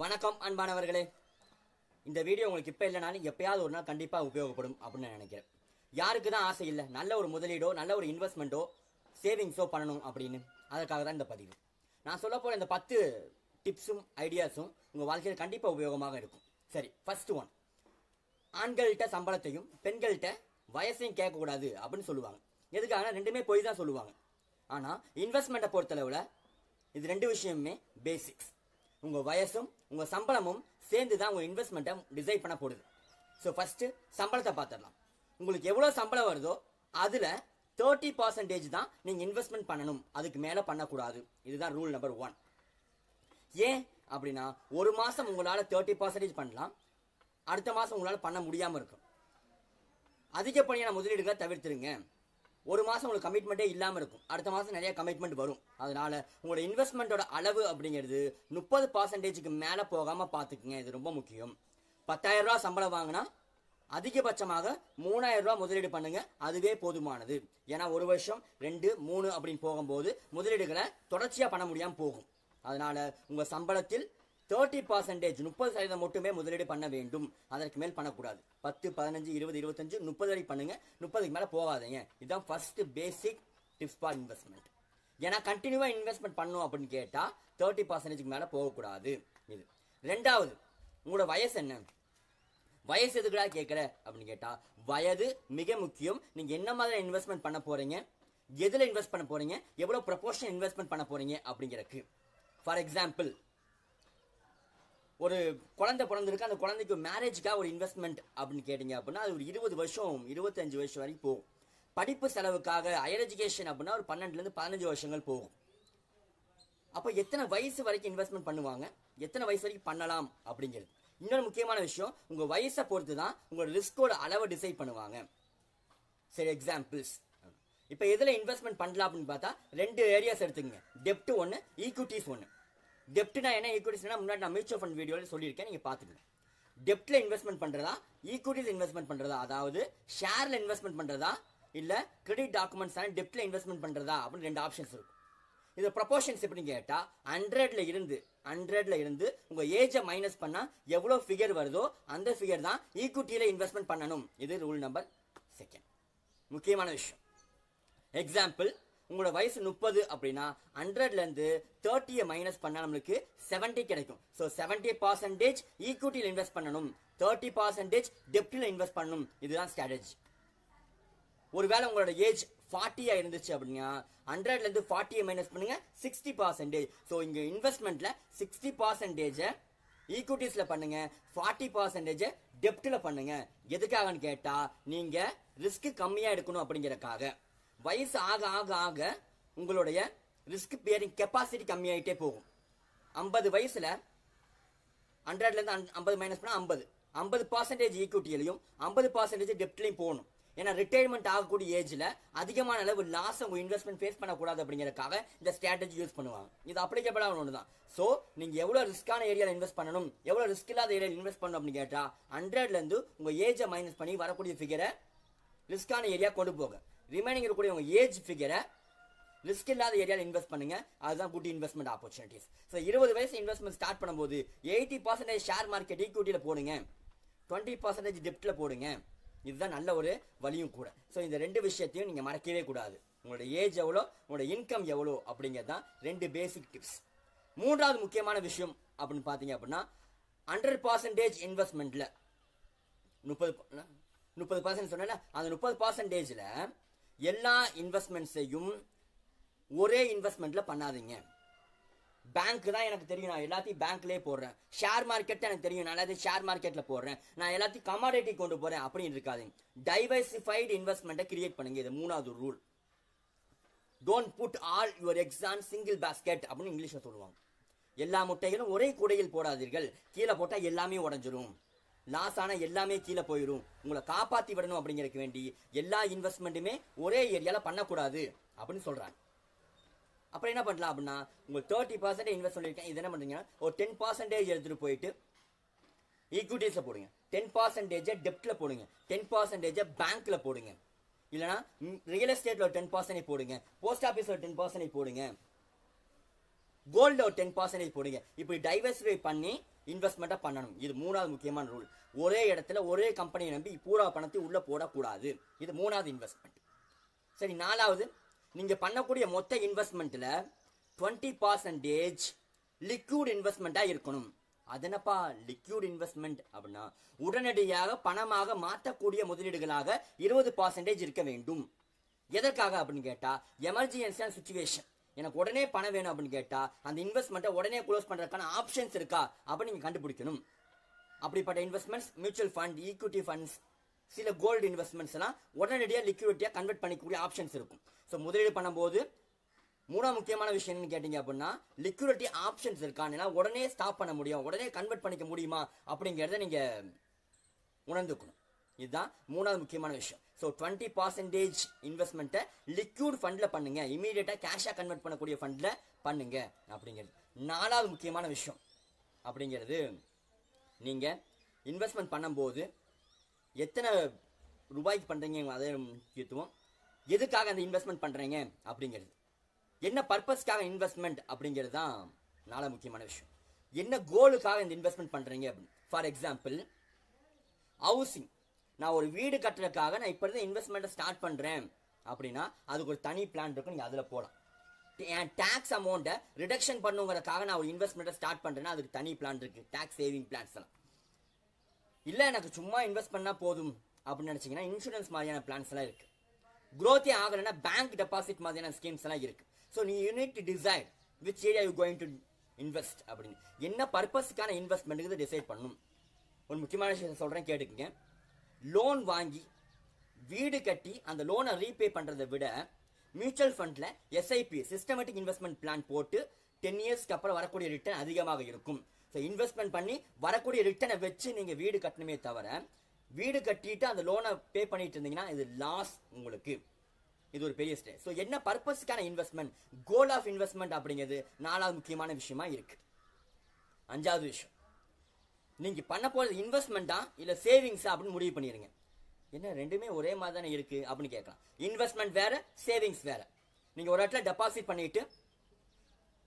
வணக்கம் அன்பானவர்களே. இந்த வீடியோ உங்களுக்கு இப்போ இல்லைனாலும் எப்பயாவது ஒரு நாள் கண்டிப்பாக உபயோகப்படும் அப்படின்னு நான் நினைக்கிறேன். யாருக்கு தான் ஆசை இல்லை நல்ல ஒரு முதலீடோ நல்ல ஒரு இன்வெஸ்ட்மெண்ட்டோ சேவிங்ஸோ பண்ணணும் அப்படின்னு? அதற்காக தான் இந்த பதிவு. நான் சொல்ல போகிற இந்த 10 டிப்ஸும் ஐடியாஸும் உங்கள் வாழ்க்கையில் கண்டிப்பாக உபயோகமாக இருக்கும். சரி, ஃபர்ஸ்ட் ஒன், ஆண்கள்கிட்ட சம்பளத்தையும் பெண்கள்கிட்ட வயசையும் கேட்கக்கூடாது அப்படின்னு சொல்லுவாங்க. எதுக்காக? ரெண்டுமே போய் தான் சொல்லுவாங்க. ஆனால் இன்வெஸ்ட்மெண்ட்டை பொறுத்தளவில் இது ரெண்டு விஷயமுமே பேசிக்ஸ். உங்கள் வயசும் உங்கள் சம்பளமும் சேர்ந்து தான் உங்கள் இன்வெஸ்ட்மெண்ட்டை டிசைட் பண்ண போடுது. ஸோ ஃபஸ்ட்டு சம்பளத்தை பார்த்துடலாம். உங்களுக்கு எவ்வளோ சம்பளம் வருதோ அதில் 30% தான் நீங்கள் இன்வெஸ்ட்மெண்ட் பண்ணணும், அதுக்கு மேலே பண்ணக்கூடாது. இதுதான் ரூல் நம்பர் 1. ஏன் அப்படின்னா, ஒரு மாதம் உங்களால் 30% பண்ணலாம், அடுத்த மாதம் உங்களால் பண்ண முடியாமல் இருக்கும். அதிகப்படியான முதலீடுகளை தவிர்த்துருங்க. ஒரு மாதம் உங்களுக்கு கமிட்மெண்ட்டே இல்லாமல் இருக்கும், அடுத்த மாதம் நிறைய கமிட்மெண்ட் வரும். அதனால உங்களோட இன்வெஸ்ட்மெண்ட்டோட அளவு அப்படிங்கிறது 30%க்கு மேலே போகாமல் பார்த்துக்குங்க. இது ரொம்ப முக்கியம். 10,000 ரூபா சம்பளம் வாங்கினா அதிகபட்சமாக 3,000 ரூபா முதலீடு பண்ணுங்க, அதுவே போதுமானது. ஏன்னா ஒரு வருஷம் 2, 3 அப்படின்னு போகும்போது முதலீடுகளை தொடர்ச்சியாக பண்ண முடியாமல் போகும். அதனால உங்கள் சம்பளத்தில் 30%, 30% மட்டுமே முதலீடு பண்ண வேண்டும், அதற்கு மேல் பண்ணக்கூடாது. 10, 15, 20, 25, 30 வரை பண்ணுங்க, 30க்கு மேலே போகாதீங்க. இதுதான் first basic tips for investment. ஏன்னா கண்டினியூவாக இன்வெஸ்ட்மெண்ட் பண்ணணும் அப்படின்னு கேட்டால் 30%க்கு மேலே போகக்கூடாது. இது ரெண்டாவது, உங்களோட வயசு என்ன? வயசு எதுக்குடா கேட்குற அப்படின்னு கேட்டால், வயது மிக முக்கியம். நீங்கள் என்ன மாதிரி இன்வெஸ்ட்மெண்ட் பண்ண போறீங்க, எதில் இன்வெஸ்ட் பண்ண போறீங்க, எவ்வளோ ப்ரொபோர்ஷன் இன்வெஸ்ட்மெண்ட் பண்ண போறீங்க அப்படிங்கிறதுக்கு. ஃபார் எக்ஸாம்பிள், ஒரு குழந்தை பிறந்திருக்கு, அந்த குழந்தைக்கு மேரேஜுக்காக ஒரு இன்வெஸ்ட்மெண்ட் அப்படின்னு கேட்டிங்க அப்படின்னா அது ஒரு 20 வருஷம் 25 வருஷம் வரைக்கும் போகும். படிப்பு செலவுக்காக ஹையர் எஜுகேஷன் அப்படின்னா ஒரு 12லேருந்து 15 வருஷங்கள் போகும். அப்போ எத்தனை வயசு வரைக்கும் இன்வெஸ்ட்மெண்ட் பண்ணுவாங்க, எத்தனை வயசு வரைக்கும் பண்ணலாம் அப்படிங்கிறது. இன்னொரு முக்கியமான விஷயம், உங்கள் வயசை பொறுத்து தான் உங்களோட ரிஸ்கோட அளவை டிசைட் பண்ணுவாங்க. சரி, எக்ஸாம்பிள்ஸ். இப்போ எதில் இன்வெஸ்ட்மெண்ட் பண்ணலாம் அப்படின்னு பார்த்தா 2 ஏரியாஸ் எடுத்துக்கங்க. டெப்ட் ஒன்று, ஈக்விட்டிஸ் ஒன்று. டெப்ட்னா என்ன, ஈக்விட்டிஸ்னா முன்னாடி நான் மியூச்சுவல் ஃபண்ட் வீடியோவில் சொல்லியிருக்கேன், நீங்கள் பார்த்துக்கங்க. டெப்ட்டில் இன்வெஸ்ட்மெண்ட் பண்ணுறதா, ஈக்விட்டிஸ் இன்வெஸ்ட்மெண்ட் பண்ணுறதா, அதாவது ஷேரில் இன்வெஸ்ட்மெண்ட் பண்ணுறதா, இல்லை கிரெடிட் டாக்குமெண்ட்ஸான டெப்ட்டில் இன்வெஸ்ட்மெண்ட் பண்ணுறதா அப்படின்னு 2 ஆப்ஷன்ஸ் இருக்கும். இது ப்ரொபோர்ஷன்ஸ் எப்படின்னு கேட்டால் 100ல இருந்து உங்கள் ஏஜை மைனஸ் பண்ணால் எவ்வளோ ஃபிகர் வருதோ அந்த ஃபிகர் தான் ஈக்விட்டியில் இன்வெஸ்ட்மெண்ட் பண்ணணும். இது ரூல் நம்பர் 2. முக்கியமான விஷயம். எக்ஸாம்பிள், உங்களோட வயசு 30 அப்படின்னா 100லேருந்து 30 மைனஸ் பண்ணால் நம்மளுக்கு 70 கிடைக்கும். ஸோ 70% ஈக்விட்டியில் இன்வெஸ்ட் பண்ணணும், 30% டெப்ட்டில் இன்வெஸ்ட் பண்ணணும். இதுதான் ஸ்ட்ராட்டஜி. ஒருவேளை உங்களோட ஏஜ் 40 இருந்துச்சு அப்படின்னா 100லேருந்து 40 மைனஸ் பண்ணுங்க, 60%. ஸோ இங்கே இன்வெஸ்ட்மெண்ட்டில் 60% ஈக்விட்டிஸில் பண்ணுங்க, 40% டெப்ட்டில் பண்ணுங்க. எதுக்காகன்னு கேட்டால் நீங்கள் ரிஸ்க் கம்மியாக எடுக்கணும் அப்படிங்கிறக்காக. வயசு ஆக ஆக ஆக உங்களுடைய ரிஸ்க் பேரிங் கெப்பாசிட்டி கம்மியாயிட்டே போகும். 50 வயசுல 100லேருந்து 50 மைனஸ் பண்ணால் 50% ஈக்விட்டியிலையும் 50% டெப்ட்லையும் போகணும். ஏன்னா ரிட்டையர்மெண்ட் ஆகக்கூடிய ஏஜ்ல அதிகமான அளவு லாஸ் உங்க இன்வெஸ்ட்மெண்ட் ஃபேஸ் பண்ணக்கூடாது அப்படிங்கிறதுக்காக இந்த ஸ்ட்ராட்டஜி யூஸ் பண்ணுவாங்க. இது அப்ளிகபிளான ஒன்று தான். ஸோ நீங்க எவ்வளோ ரிஸ்கான ஏரியாவில் இன்வெஸ்ட் பண்ணணும், எவ்வளோ ரிஸ்க் இல்லாத ஏரியாவில் இன்வெஸ்ட் பண்ணணும் அப்படின்னு கேட்டா 100லேருந்து உங்க ஏஜை மைனஸ் பண்ணி வரக்கூடிய ஃபிகரை ரிஸ்கான ஏரியா கொண்டு போக, ரிமைனிங் இருக்கக்கூடிய உங்க ஏஜ் ஃபிகரை ரிஸ்க் இல்லாத ஏரியாவில் இன்வெஸ்ட் பண்ணுங்க. அதுதான் குட் இன்வெஸ்ட்மெண்ட் ஆப்பர்ச்சுனிட்டிஸ். ஸோ 20 வயசு இன்வெஸ்ட்மெண்ட் ஸ்டார்ட் பண்ணும்போது 80% ஷேர் மார்க்கெட் ஈக்விட்டியில் போடுங்க, 20% டெப்ட்டில் போடுங்க. இதுதான் நல்ல ஒரு வழியும் கூட. ஸோ இந்த 2 விஷயத்தையும் நீங்கள் மறக்கவே கூடாது. உங்களோட ஏஜ் எவ்வளோ, உங்களோட இன்கம் எவ்வளோ அப்படிங்கிறது தான் 2 பேசிக் டிப்ஸ். 3வது முக்கியமான விஷயம் அப்படின்னு பார்த்தீங்க அப்படின்னா 100% இன்வெஸ்ட்மெண்ட்டில் 30% சொன்னல, அந்த 30%ல எல்லா இன்வெஸ்ட்மெண்ட்ஸையும் ஒரே இன்வெஸ்ட்மெண்ட்ல பண்ணாதீங்க. பேங்க் தான் எனக்கு தெரியும், நான் எல்லாத்தையும் பேங்க்லேயே போடுறேன். ஷேர் மார்க்கெட் எனக்கு தெரியும், நான் எல்லாத்தையும் ஷேர் மார்க்கெட்டில் போடுறேன். நான் எல்லாத்தையும் கமாடிட்டி கொண்டு போறேன் அப்படின்னு இருக்காதீங்க. டைவர்சிஃபைடு இன்வெஸ்ட்மெண்ட்டை கிரியேட் பண்ணுங்க. இது 3வது rule. Don't put all your eggs on single basket அப்படின்னு இங்கிலீஷ்ல சொல்லுவாங்க. எல்லா முட்டைகளும் ஒரே கூடையில் போடாதீர்கள். கீழே போட்டால் எல்லாமே உடஞ்சிரும், லாஸ் ஆனால் எல்லாமே கீழே போயிடும். உங்களை காப்பாற்றி விடணும் அப்படிங்கிறதுக்கு வேண்டி எல்லா இன்வெஸ்ட்மெண்ட்டுமே ஒரே ஏரியாவில் பண்ணக்கூடாது அப்படின்னு சொல்கிறாங்க. அப்புறம் என்ன பண்ணலாம் அப்படின்னா, உங்களுக்கு 30% இன்வெஸ்ட் பண்ணியிருக்கேன், இது என்ன பண்ணுறீங்கன்னா ஒரு 10% எடுத்துகிட்டு போயிட்டு ஈக்விட்டிஸில் போடுங்க, 10% டெப்ட்டில் போடுங்க, 10% பேங்க்கில் போடுங்க. இல்லைனா ரியல் எஸ்டேட்டில் ஒரு 10% போடுங்க, போஸ்ட் ஆஃபீஸில் ஒரு 10% போடுங்க. கோல்டு ஒரு 10% போடுங்க. இப்படி டைவர்சிஃபை பண்ணி இன்வெஸ்ட்மெண்ட்டா பண்ணணும். இது மூணாவது முக்கியமான ரூல். ஒரே இடத்துல ஒரே கம்பெனியை நம்பி பூரா பணத்தை உள்ள போடக்கூடாது. இது மூணாவது இன்வெஸ்ட்மெண்ட். சரி, நாலாவது, நீங்க பண்ணக்கூடிய மொத்த இன்வெஸ்ட்மெண்ட்ல 20% லிக்விட் இன்வெஸ்ட்மெண்ட்டா இருக்கணும். அது என்னப்பா லிக்விட் இன்வெஸ்ட்மெண்ட் அப்படின்னா உடனடியாக பணமாக மாற்றக்கூடிய முதலீடுகளாக 20% இருக்க வேண்டும். எதற்காக அப்படின்னு கேட்டா எமர்ஜென்சியான சுச்சுவேஷன், எனக்கு உடனே பணம் வேணும் அப்படின்னு கேட்டா அந்த இன்வெஸ்ட்மெண்ட்டை உடனே க்ளோஸ் பண்றதுக்கான ஆப்ஷன்ஸ் இருக்கா அப்படின்னு நீங்க கண்டுபிடிக்கணும். அப்படிப்பட்ட investments mutual fund, equity funds, சில கோல்டு இன்வெஸ்ட்மெண்ட்ஸ் எல்லாம் உடனடியாக லிக்விடிட்டியா கன்வெர்ட் பண்ணிக்கூடிய ஆப்ஷன்ஸ் இருக்கும். ஸோ முதலீடு பண்ணும்போது மூணாவது முக்கியமான விஷயம் என்னன்னு கேட்டீங்க அப்படின்னா லிக்விடிட்டி ஆப்ஷன்ஸ் இருக்கான்னு உடனே ஸ்டாப் பண்ண முடியும், உடனே கன்வெர்ட் பண்ணிக்க முடியுமா அப்படிங்கிறத நீங்க உணர்ந்துக்கணும். இதுதான் மூணாவது முக்கியமான விஷயம். ஸோ 20% இன்வெஸ்ட்மெண்ட்டை லிக்விட் ஃபண்ட்ல பண்ணுங்க, இமீடியட்டா கேஷா கன்வெர்ட் பண்ணக்கூடிய ஃபண்ட்ல பண்ணுங்க அப்படிங்கிறது. நாலாவது முக்கியமான விஷயம் அப்படிங்கிறது, நீங்க இன்வெஸ்ட்மெண்ட் பண்ணும்போது எத்தனை ரூபாய்க்கு பண்றீங்க அதே முக்கியத்துவம், எதுக்காக அந்த இன்வெஸ்ட்மெண்ட் பண்றீங்க அப்படிங்கிறது, என்ன பர்பஸ்க்காக இன்வெஸ்ட்மெண்ட் அப்படிங்கிறது தான் நாலாவது முக்கியமான விஷயம். என்ன கோலுக்காக இந்த இன்வெஸ்ட்மெண்ட் பண்றீங்க அப்படின்னு. ஃபார் எக்ஸாம்பிள் ஹவுசிங், நான் ஒரு வீடு கட்டுறதுக்காக நான் இப்போ இருந்து இன்வெஸ்ட்மெண்ட்டை ஸ்டார்ட் பண்றேன் அப்படின்னா அதுக்கு ஒரு தனி பிளான் இருக்கும், நீங்க அதுல போகலாம். என் டாக்ஸ் அமௌண்ட்டை ரிடக்ஷன் பண்ணுங்கிறதுக்காக நான் ஒரு இன்வெஸ்ட்மெண்ட்டை ஸ்டார்ட் பண்றேன்னா அதுக்கு தனி பிளான் இருக்கு, டாக்ஸ் சேவிங் பிளான்ஸ் எல்லாம். இல்ல எனக்கு சும்மா இன்வெஸ்ட் பண்ணா போதும் அப்படின்னு நினைச்சீங்கன்னா இன்சூரன்ஸ் மாதிரியான பிளான்ஸ் எல்லாம் இருக்கு. growth ஆகலைன்னா பேங்க் டெபாசிட் மாதிரியான ஸ்கீம்ஸ் எல்லாம் இருக்கு. ஸோ நீ you need to decide which area you going to invest அப்படின்னு, என்ன பர்பஸ்க்கான இன்வெஸ்ட்மெண்ட்டுக்கு டிசைட் பண்ணணும். ஒரு முக்கியமான விஷயம் சொல்றேன் கேட்டுக்குங்க. லோன் வாங்கி வீடு கட்டி அந்த லோனை ரீபே பண்றதை விட மியூச்சுவல் ஃபண்ட்ல எஸ்ஐபி சிஸ்டமேட்டிக் இன்வெஸ்ட்மெண்ட் பிளான் போட்டு 10 இயர்ஸ்க்கு அப்புறம் வரக்கூடிய ரிட்டர்ன் அதிகமாக இருக்கும். ஸோ இன்வெஸ்ட்மெண்ட் பண்ணி வரக்கூடிய ரிட்டர்னை வச்சு நீங்க வீடு கட்டணுமே தவிர வீடு கட்டிட்டு அந்த லோனை பே பண்ணிட்டு இருந்தீங்கன்னா இது லாஸ் உங்களுக்கு. இது ஒரு பெரிய ஸ்டேஜ். ஸோ என்ன பர்பஸ்க்கான இன்வெஸ்ட்மெண்ட், கோல் ஆஃப் இன்வெஸ்ட்மெண்ட் அப்படிங்கிறது நாலாவது முக்கியமான விஷயமா இருக்கு. அஞ்சாவது விஷயம், நீங்க பண்ண போறது இன்வெஸ்ட்மெண்டா இல்ல சேவிங்ஸா அப்படின்னு முடிவு பண்ணிருங்க. என்ன ரெண்டுமே ஒரே மாதிரி தானே இருக்கு அப்படின்னு கேட்கலாம். இன்வெஸ்ட்மெண்ட் வேற, சேவிங்ஸ் வேற. நீங்க ஒரு இடத்துல டெபாசிட் பண்ணிட்டு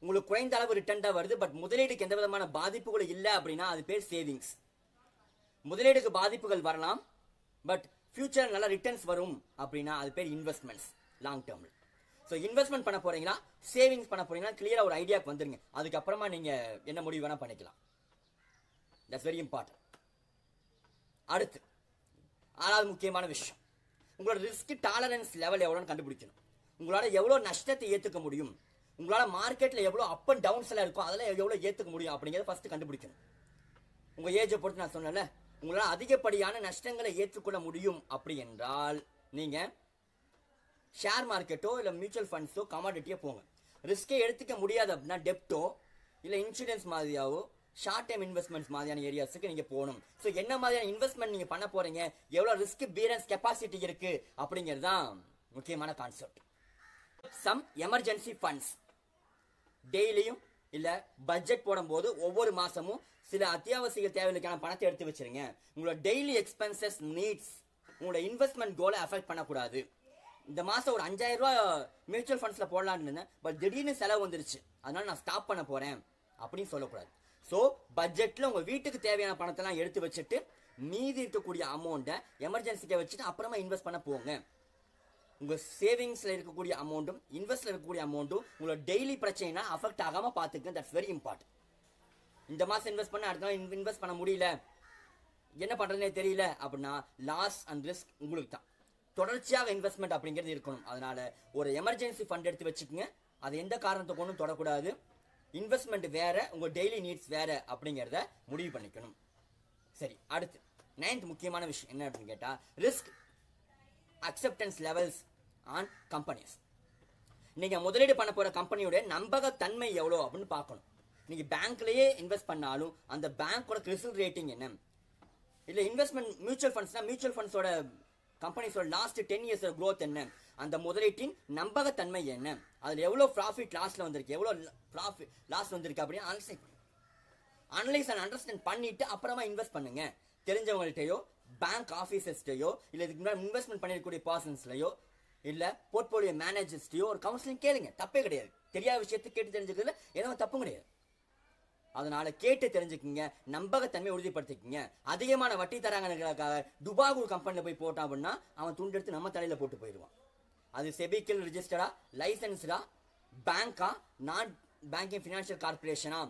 உங்களுக்கு குறைந்த அளவு ரிட்டர்ன் தான் வருது, பட் முதலீடுக்கு எந்த விதமான பாதிப்புகளும் இல்லை அப்படின்னா அது பேர் சேவிங்ஸ். முதலீடுக்கு பாதிப்புகள் வரலாம், பட் ஃபியூச்சர் நல்ல ரிட்டர்ன்ஸ் வரும் அப்படின்னா அது பேர் இன்வெஸ்ட்மெண்ட்ஸ் லாங் டேர்ம்ல. ஸோ இன்வெஸ்ட்மெண்ட் பண்ண போறீங்களா சேவிங்ஸ் பண்ண போறீங்களா கிளியரா ஒரு ஐடியாக்கு வந்துருங்க. அதுக்கப்புறமா நீங்க என்ன முடிவு வேணா பண்ணிக்கலாம். That's very important. அடுத்து ஆறாவது முக்கியமான விஷயம், உங்களோட ரிஸ்க் டாலரன்ஸ் லெவல் எவ்வளோன்னு கண்டுபிடிக்கணும். உங்களால எவ்வளோ நஷ்டத்தை ஏற்றுக்க முடியும், உங்களால மார்க்கெட்ல எவ்வளோ அப் அண்ட் டவுன்ஸ் எல்லாம் இருக்கும் அதெல்லாம் எவ்வளோ ஏற்றுக்க முடியும் அப்படிங்கிறத ஃபர்ஸ்ட் கண்டுபிடிக்கணும். உங்க ஏஜை பொறுத்து நான் சொன்னல, உங்களால் அதிகப்படியான நஷ்டங்களை ஏற்றுக்கொள்ள முடியும் அப்படி என்றால் நீங்க ஷேர் மார்க்கெட்டோ இல்ல மியூச்சுவல் ஃபண்ட்ஸோ கமாடிட்டியோ போங்க. ரிஸ்கே எடுத்துக்க முடியாது அப்படின்னா டெப்டோ இல்ல இன்சூரன்ஸ் மாதிரியாவோ ஷார்ட் டைம் இன்வெஸ்ட்மெண்ட்ஸ் மாதிரியான ஏரியாஸுக்கு நீங்க போகணும். ஸோ என்ன மாதிரியான இன்வெஸ்ட்மெண்ட் நீங்க பண்ண போறீங்க, எவ்வளவு ரிஸ்க் பீரன்ஸ் கெப்பாசிட்டி இருக்கு அப்படிங்கிறது தான் முக்கியமான கான்செப்ட். சம் எமர்ஜென்சி ஃபண்ட்ஸ், டெய்லியும் இல்ல பட்ஜெட் போடும்போது ஒவ்வொரு மாசமும் சில அத்தியாவசிய தேவைகளுக்கான பணத்தை எடுத்து வச்சிருங்க. உங்களோட டெய்லி எக்ஸ்பென்சஸ் நீட்ஸ் உங்களோட இன்வெஸ்ட்மெண்ட் கோலை அஃபெக்ட் பண்ணக்கூடாது. இந்த மாசம் ஒரு 5000 ரூபாய் மியூச்சுவல் ஃபண்ட்ஸ்ல போடலான்னு இருந்தேன், பட் திடீர்னு செலவு வந்துருச்சு அதனால நான் ஸ்டாப் பண்ண போறேன் அப்படின்னு சொல்லக்கூடாது. ஸோ பட்ஜெட்ல உங்க வீட்டுக்கு தேவையான பணத்தெல்லாம் எடுத்து வச்சுட்டு மீதி இருக்கக்கூடிய அமௌண்ட்டை எமர்ஜென்சிக்கு வச்சுட்டு அப்புறமா இன்வெஸ்ட் பண்ண போங்க. உங்க சேவிங்ஸ்ல இருக்கக்கூடிய அமௌண்ட்டும் இன்வெஸ்ட்ல இருக்கக்கூடிய அமௌண்ட்டும் உங்களோட டெய்லி பிரச்சனைனா அஃபெக்ட் ஆகாம பாத்துக்க. That's very important. இந்த மாசம் இன்வெஸ்ட் பண்ண அடுத்த நாள் இன்வெஸ்ட் பண்ண முடியல, என்ன பண்றதுனே தெரியல அப்படின்னா லாஸ் அண்ட் ரிஸ்க் உங்களுக்கு தான். தொடர்ச்சியாக இன்வெஸ்ட்மெண்ட் அப்படிங்கிறது இருக்கணும். அதனால ஒரு எமர்ஜென்சி ஃபண்ட் எடுத்து வச்சுக்கோங்க, அதை எந்த காரணத்தை கொண்டும் தொடக்கூடாது. இன்வெஸ்ட்மெண்ட் வேற, உங்க டெய்லி நீட்ஸ் வேற அப்படிங்கிறத முடிவு பண்ணிக்கணும். சரி, அடுத்து 9th முக்கியமான விஷயம் என்ன அப்படின்னு கேட்டா risk acceptance levels on companies. நீங்க முதலீடு பண்ண போற கம்பெனியோட நம்பகத்தன்மை எவ்வளோ அப்படின்னு பார்க்கணும். நீங்க பேங்க்லயே இன்வெஸ்ட் பண்ணாலும் அந்த பேங்கோட கிரெடிட் ரேட்டிங் என்ன, இல்ல இன்வெஸ்ட்மெண்ட் மியூச்சுவல் ஃபண்ட்ஸ்னா மியூச்சுவல் ஃபண்ட்ஸோட கம்பெனிஸோட லாஸ்ட் 10 இயர்ஸ் growth என்ன, அந்த முதலீட்டின் நம்பகத்தன்மை என்ன, அதுல எவ்வளவு ப்ராஃபிட் லாஸ்ல வந்திருக்கு, எவ்வளவு ப்ராஃபிட் லாஸ் வந்திருக்கு அப்படின்னு அனலைஸ் அண்ட் அண்டர்ஸ்டாண்ட் பண்ணிட்டு அப்புறமா இன்வெஸ்ட் பண்ணுங்க. தெரிஞ்சவங்கள்ட்டயோ பேங்க் ஆஃபீஸர்ஸ்டையோ இல்ல இதுக்கு முன்னாடி இன்வெஸ்ட்மெண்ட் பண்ணிருக்கக்கூடிய பர்சன்ஸ்லயோ இல்ல போர்ட்போலியோ மேனேஜர்ஸ்டையோ ஒரு கவுன்சிலிங் கேளுங்க, தப்பே கிடையாது. தெரியாத விஷயத்தை கேட்டு தெரிஞ்சுக்கிறதுல எதுவும் தப்பும் கிடையாது. அதனால கேட்டு தெரிஞ்சுக்கிங்க, நம்பகத்தன்மை உறுதிப்படுத்திக்கிங்க. அதிகமான வட்டி தராங்கிறதுக்காக துபாகூர் கம்பெனில போய் போட்டான் அப்படின்னா அவன் துண்டெடுத்து நம்ம தலையில போட்டு போயிடுவான். அது செபிக்கில் ரிஜிஸ்டரா, லைசன்ஸ்டா, பேங்கா, நான் பேங்கிங் ஃபினான்ஷியல் கார்பரேஷனா,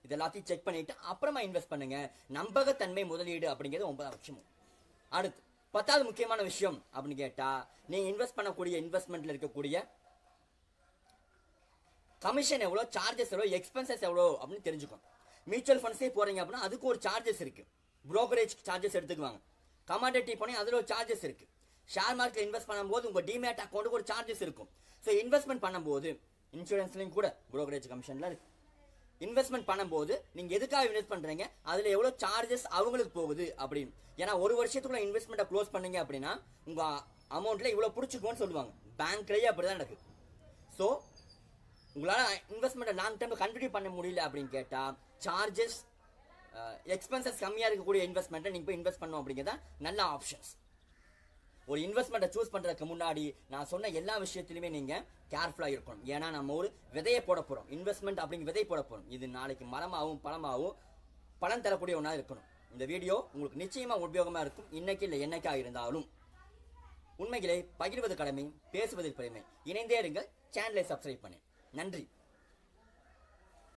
இது எல்லாத்தையும் செக் பண்ணிட்டு அப்புறமா இன்வெஸ்ட் பண்ணுங்க. நம்பகத்தன்மை முதலீடு அப்படிங்கிறது 9வது விஷயம். அடுத்து 10வது முக்கியமான விஷயம் அப்படின்னு கேட்டா, நீங்க இன்வெஸ்ட் பண்ணக்கூடிய இன்வெஸ்ட்மெண்ட்ல இருக்கக்கூடிய கமிஷன் எவ்வளோ, சார்ஜஸ் எவ்வளோ, எக்ஸ்பென்சஸ் எவ்வளோ அப்படின்னு தெரிஞ்சுக்கணும். மியூச்சுவல் ஃபண்ட்ஸே போறீங்க அப்படின்னா அதுக்கு ஒரு சார்ஜஸ் இருக்கு. புரோக்கரேஜ் சார்ஜஸ் எடுத்துக்குவாங்க. கமாடிட்டி போனீங்க அதுல ஒரு சார்ஜஸ் இருக்கு. ஷேர் மார்க்கெட் இன்வெஸ்ட் பண்ணும்போது உங்க டிமேட் அக்கௌண்ட்டுக்கு ஒரு சார்ஜஸ் இருக்கும். ஸோ இன்வெஸ்ட்மெண்ட் பண்ணும்போது இன்சூரன்ஸ்லையும் கூட புரோக்கரேஜ் கமிஷன்ல இருக்கு. இன்வெஸ்ட்மெண்ட் பண்ணும்போது நீங்க எதுக்காக இன்வெஸ்ட் பண்றீங்க, அதுல எவ்வளவு சார்ஜஸ் அவங்களுக்கு போகுது அப்படின்னு. ஏன்னா ஒரு வருஷத்துக்குள்ள இன்வெஸ்ட்மெண்ட்டை க்ளோஸ் பண்ணீங்க அப்படின்னா உங்க அமௌண்ட்ல இவ்வளவு பிடிச்சிக்கும்னு சொல்லுவாங்க. பேங்க்லயே அப்படிதான் நடக்குது. ஸோ உங்களால இன்வெஸ்ட்மெண்ட் லாங் டேர்ம் கண்டினியூ பண்ண முடியல அப்படின்னு கேட்டா சார்ஜஸ், எக்ஸ்பென்சஸ் கம்மியா இருக்கக்கூடிய இன்வெஸ்ட்மெண்ட்டை நீங்க போய் இன்வெஸ்ட் பண்ணணும் அப்படிங்கிறதா நல்ல ஆப்ஷன்ஸ். ஒரு இன்வெஸ்ட்மெண்ட்டை சூஸ் பண்றதுக்கு முன்னாடி நான் சொன்ன எல்லா விஷயத்திலுமே நீங்க கேர்ஃபுல்லா இருக்கணும். ஏன்னா நம்ம ஒரு விதையை போட போறோம், இன்வெஸ்ட்மெண்ட் அப்படிங்கிற விதை போட போறோம். இது நாளைக்கு மரமாகவும் பழமாகவும் பலன் தரக்கூடிய ஒன்றா இருக்கணும். இந்த வீடியோ உங்களுக்கு நிச்சயமா உபயோகமா இருக்கும். இன்னைக்கு இல்லை என்னைக்கா இருந்தாலும் உண்மைகளை பகிர்வது கடமை, பேசுவதில் பெருமை. இணைந்தே இருங்கள், சேனலை சப்ஸ்கிரைப் பண்ணி. நன்றி.